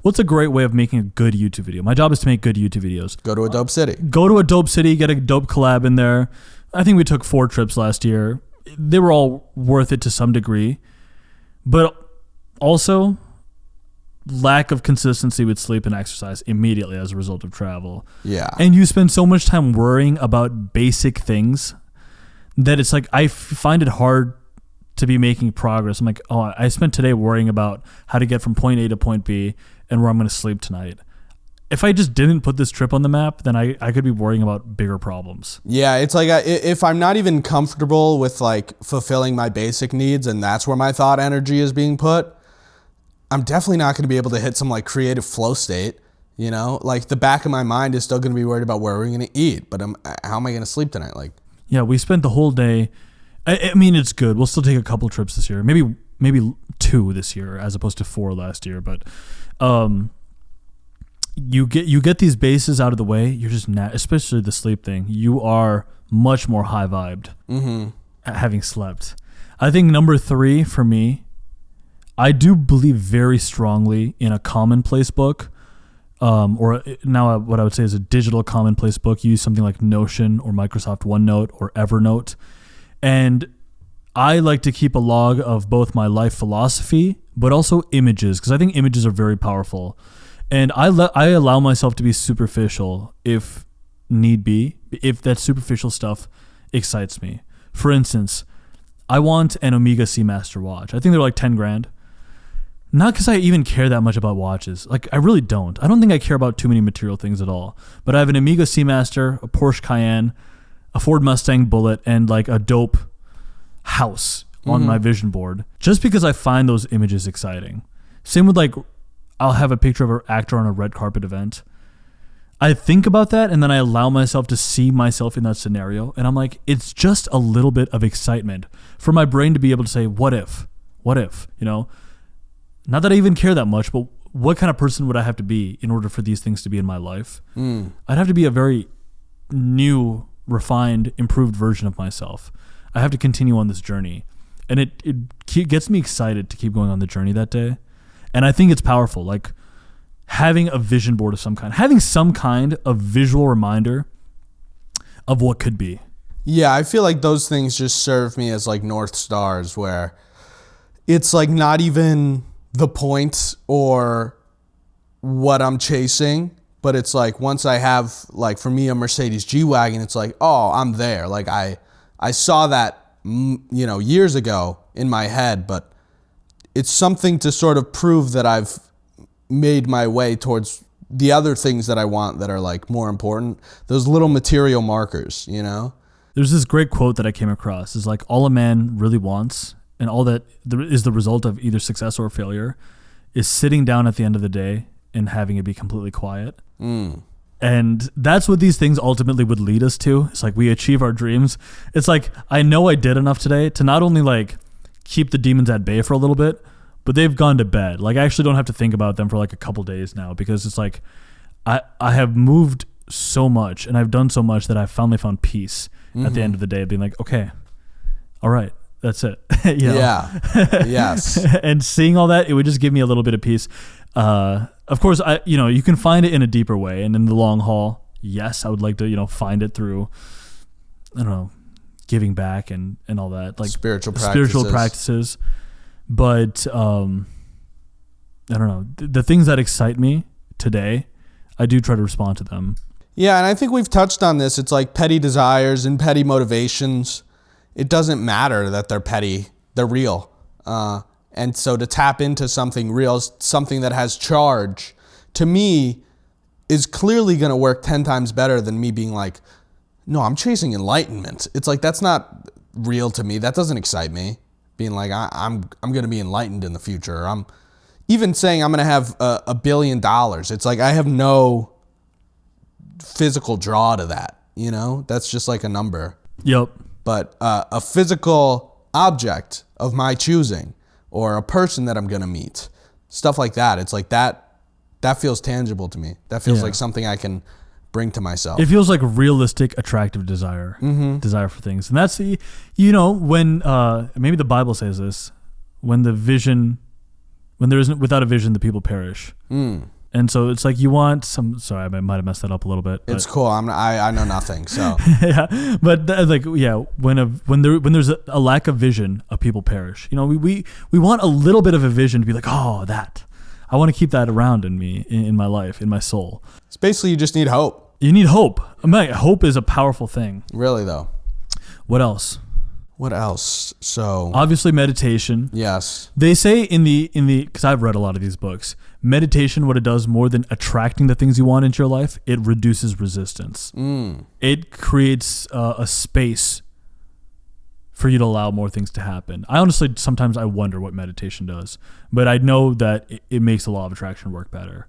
A: What's a great way of making a good YouTube video? My job is to make good YouTube videos.
B: Go to a dope city.
A: Go to a dope city, get a dope collab in there. I think we took 4 trips last year. They were all worth it to some degree. But also, lack of consistency with sleep and exercise immediately as a result of travel.
B: Yeah.
A: And you spend so much time worrying about basic things that it's like I find it hard to be making progress. I'm like, oh, I spent today worrying about how to get from point A to point B and where I'm going to sleep tonight. If I just didn't put this trip on the map, then I could be worrying about bigger problems.
B: Yeah, it's like if I'm not even comfortable with like fulfilling my basic needs and that's where my thought energy is being put, I'm definitely not going to be able to hit some like creative flow state, you know? Like the back of my mind is still going to be worried about where we're going to eat, but how am I going to sleep tonight? Like,
A: yeah, we spent the whole day. I mean, it's good. We'll still take a couple trips this year, maybe 2 this year as opposed to 4 last year. But you get these bases out of the way. You're just especially the sleep thing. You are much more high vibed having slept. I think number 3 for me, I do believe very strongly in a commonplace book. Or now what I would say is a digital commonplace book. You use something like Notion or Microsoft OneNote or Evernote. And I like to keep a log of both my life philosophy, but also images, because I think images are very powerful. And I allow myself to be superficial if need be, if that superficial stuff excites me. For instance, I want an Omega Seamaster watch. I think they're like 10 grand. Not because I even care that much about watches. Like, I really don't. I don't think I care about too many material things at all. But I have an Omega Seamaster, a Porsche Cayenne, a Ford Mustang Bullet, and like a dope house on my vision board. Just because I find those images exciting. Same with like, I'll have a picture of an actor on a red carpet event. I think about that and then I allow myself to see myself in that scenario. And I'm like, it's just a little bit of excitement for my brain to be able to say, what if, you know? Not that I even care that much, but what kind of person would I have to be in order for these things to be in my life? I'd have to be a very new, refined, improved version of myself. I have to continue on this journey. And it gets me excited to keep going on the journey that day. And I think it's powerful. Like having a vision board of some kind, having some kind of visual reminder of what could be.
B: Yeah, I feel like those things just serve me as like North Stars where it's like not even the point or what I'm chasing, but it's like once I have, like for me, a Mercedes G-Wagon, it's like, oh, I'm there. Like I saw that, you know, years ago in my head, but it's something to sort of prove that I've made my way towards the other things that I want that are like more important. Those little material markers, you know?
A: There's this great quote that I came across. It's like all a man really wants and all that is the result of either success or failure is sitting down at the end of the day and having it be completely quiet. And that's what these things ultimately would lead us to. It's like we achieve our dreams. It's like, I know I did enough today to not only like keep the demons at bay for a little bit, but they've gone to bed. Like I actually don't have to think about them for like a couple days now because it's like I have moved so much and I've done so much that I've finally found peace at the end of the day, being like, okay, all right, that's it. You know?
B: Yeah. Yes.
A: And seeing all that, it would just give me a little bit of peace. Of course, you can find it in a deeper way, and in the long haul, yes, I would like to, find it through, I don't know, giving back and all that, like
B: spiritual
A: practices. But I don't know, the things that excite me today, I do try to respond to them.
B: Yeah, and I think we've touched on this. It's like petty desires and petty motivations. It doesn't matter that they're petty; they're real. And so to tap into something real, something that has charge, to me, is clearly going to work 10 times better than me being like, no, I'm chasing enlightenment. It's like, that's not real to me. That doesn't excite me. Being like, I'm going to be enlightened in the future. I'm even saying I'm going to have $1 billion. It's like, I have no physical draw to that, That's just like a number.
A: Yep.
B: But a physical object of my choosing, or a person that I'm going to meet, stuff like that. It's like that feels tangible to me. That feels like something I can bring to myself.
A: It feels like realistic, attractive desire for things. And that's, when, maybe the Bible says this, when without a vision, the people perish. And so it's like you want sorry, I might have messed that up a little bit.
B: It's cool. I know nothing. So
A: yeah, but when there's a lack of vision, a people perish. We want a little bit of a vision to be like, oh, that I want to keep that around in me, in my life, in my soul.
B: It's basically you just need hope.
A: You need hope. I mean, hope is a powerful thing.
B: Really, though.
A: What else?
B: What else? So
A: obviously meditation.
B: Yes.
A: They say in the because I've read a lot of these books, meditation, what it does more than attracting the things you want into your life, it reduces resistance. It creates a space for you to allow more things to happen. I honestly, sometimes I wonder what meditation does, but I know that it makes the law of attraction work better.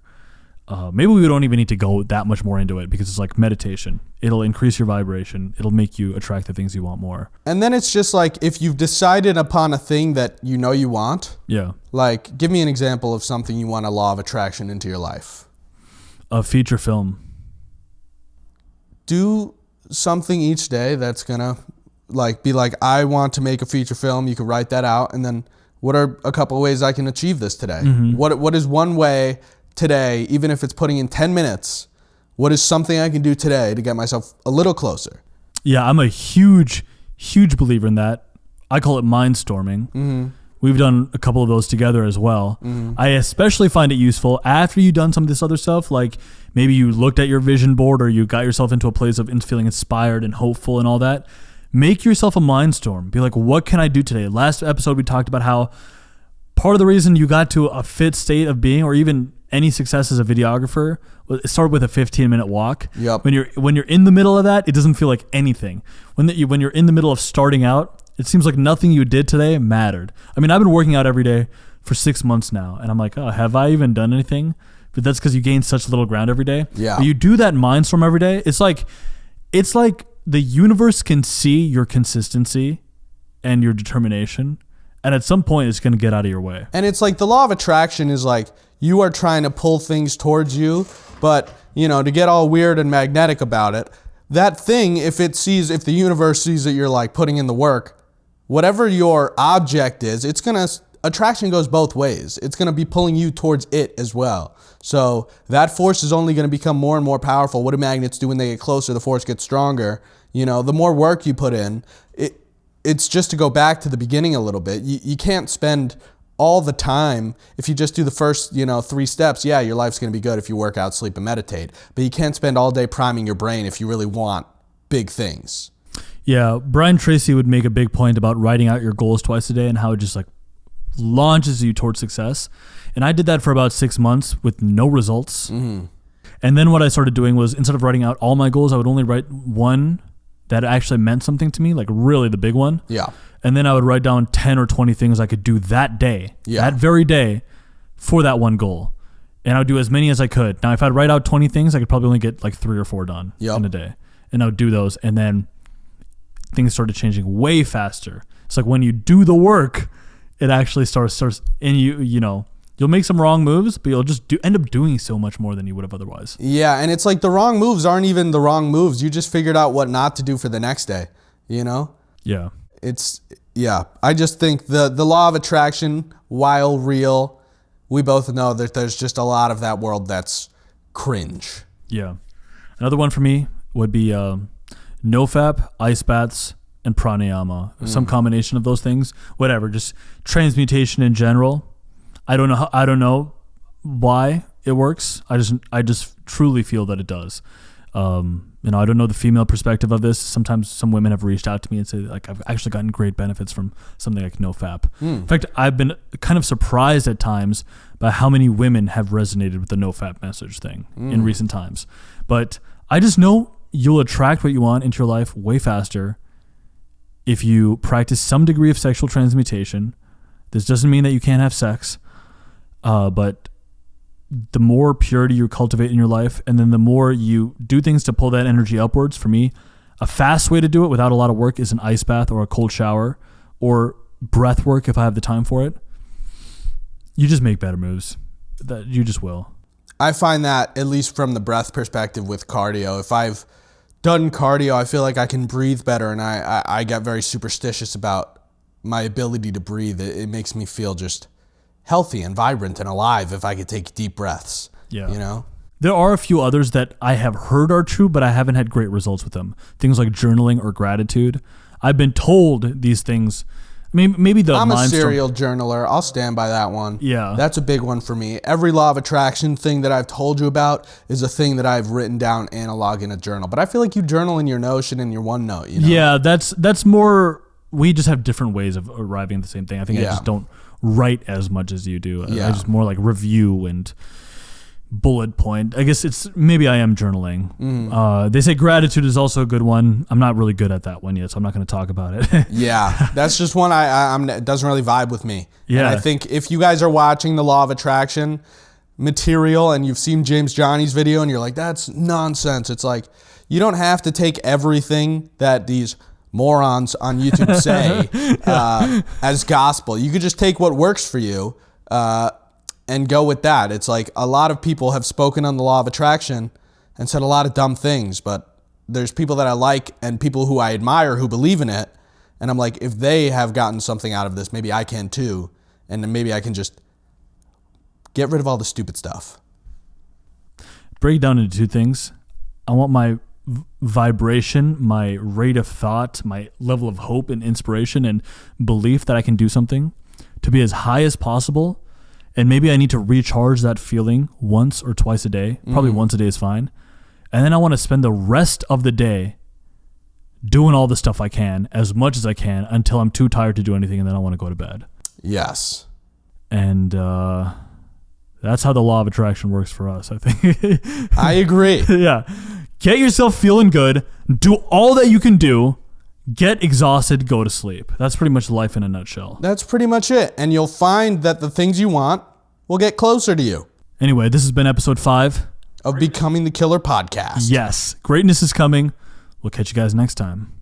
A: Maybe we don't even need to go that much more into it because it's like meditation. It'll increase your vibration. It'll make you attract the things you want more.
B: And then it's just like if you've decided upon a thing that you know you want.
A: Yeah.
B: Like, give me an example of something you want a law of attraction into your life.
A: A feature film.
B: Do something each day that's gonna like be like, I want to make a feature film. You could write that out, and then what are a couple of ways I can achieve this today? What is one way today, even if it's putting in 10 minutes, what is something I can do today to get myself a little closer?
A: Yeah, I'm a huge believer in that. I call it mindstorming. We've done a couple of those together as well. I especially find it useful after you've done some of this other stuff, like maybe you looked at your vision board or you got yourself into a place of feeling inspired and hopeful and all that. Make yourself a mindstorm. Be like, what can I do today? Last episode, we talked about how part of the reason you got to a fit state of being, or even any success as a videographer, it started with a 15-minute walk.
B: Yep.
A: When you're in the middle of that, it doesn't feel like anything. When you're in the middle of starting out, it seems like nothing you did today mattered. I mean, I've been working out every day for 6 months now, and I'm like, oh, have I even done anything? But that's because you gain such little ground every day.
B: Yeah.
A: But you do that mindstorm every day. It's like the universe can see your consistency and your determination, and at some point, it's going to get out of your way. And
B: it's like the law of attraction is like you are trying to pull things towards you, but to get all weird and magnetic about it, that thing, if the universe sees that you're like putting in the work, whatever your object is, attraction goes both ways. It's going to be pulling you towards it as well. So that force is only going to become more and more powerful. What do magnets do when they get closer? The force gets stronger. The more work you put in, it's just to go back to the beginning a little bit. You can't spend all the time. If you just do the first, 3 steps, yeah, your life's going to be good if you work out, sleep, and meditate. But you can't spend all day priming your brain if you really want big things.
A: Yeah, Brian Tracy would make a big point about writing out your goals twice a day and how it just like launches you towards success. And I did that for about 6 months with no results. And then what I started doing was, instead of writing out all my goals, I would only write one that actually meant something to me, like really the big one.
B: Yeah.
A: And then I would write down 10 or 20 things I could do that day, that very day, for that one goal. And I would do as many as I could. Now, if I'd write out 20 things, I could probably only get like 3 or 4 done in a day. And I would do those. And then things started changing way faster. It's like when you do the work, it actually starts and you'll make some wrong moves, but you'll just end up doing so much more than you would have otherwise.
B: Yeah, and it's like the wrong moves aren't even the wrong moves. You just figured out what not to do for the next day,
A: Yeah.
B: I just think the law of attraction, while real, we both know that there's just a lot of that world that's cringe.
A: Yeah. Another one for me would be nofap, ice baths, and pranayama. Some combination of those things. Whatever, just transmutation in general. I don't know why it works. I just truly feel that it does. I don't know the female perspective of this. Sometimes some women have reached out to me and say, like, I've actually gotten great benefits from something like nofap. In fact, I've been kind of surprised at times by how many women have resonated with the nofap message thing in recent times. But I just know you'll attract what you want into your life way faster if you practice some degree of sexual transmutation. This doesn't mean that you can't have sex, but the more purity you cultivate in your life, and then the more you do things to pull that energy upwards. For me, a fast way to do it without a lot of work is an ice bath or a cold shower or breath work if I have the time for it. You just make better moves. That you just will.
B: I find that, at least from the breath perspective with cardio, if I've done cardio, I feel like I can breathe better, and I get very superstitious about my ability to breathe. It makes me feel just healthy and vibrant and alive if I could take deep breaths.
A: Yeah. There are a few others that I have heard are true, but I haven't had great results with them. Things like journaling or gratitude. I've been told these things Maybe the
B: I'm a
A: Mindstorm.
B: serial journaler. I'll stand by that one.
A: Yeah.
B: That's a big one for me. Every law of attraction thing that I've told you about is a thing that I've written down analog in a journal. But I feel like you journal in your Notion and your OneNote, you know?
A: Yeah, that's more, we just have different ways of arriving at the same thing. I think I just don't write as much as you do.
B: Yeah.
A: I just more like review and bullet point. I guess it's, maybe I am journaling. They say gratitude is also a good one. I'm not really good at that one yet, so I'm not going to talk about it.
B: Yeah, that's just one it doesn't really vibe with me.
A: Yeah.
B: And I think if you guys are watching the law of attraction material and you've seen James Johnny's video and you're like, that's nonsense. It's like, you don't have to take everything that these morons on YouTube say as gospel. You could just take what works for you and go with that. It's like a lot of people have spoken on the law of attraction and said a lot of dumb things, but there's people that I like and people who I admire who believe in it. And I'm like, if they have gotten something out of this, maybe I can too. And then maybe I can just get rid of all the stupid stuff.
A: Break it down into two things. I want my vibration, my rate of thought, my level of hope and inspiration and belief that I can do something to be as high as possible. And maybe I need to recharge that feeling once or twice a day. Probably once a day is fine. And then I want to spend the rest of the day doing all the stuff I can, as much as I can, until I'm too tired to do anything, and then I want to go to bed.
B: Yes.
A: And that's how the law of attraction works for us, I think.
B: I agree.
A: Yeah. Get yourself feeling good. Do all that you can do. Get exhausted, go to sleep. That's pretty much life in a nutshell.
B: That's pretty much it. And you'll find that the things you want will get closer to you.
A: Anyway, this has been episode 5
B: of Becoming the Killer podcast.
A: Yes. Greatness is coming. We'll catch you guys next time.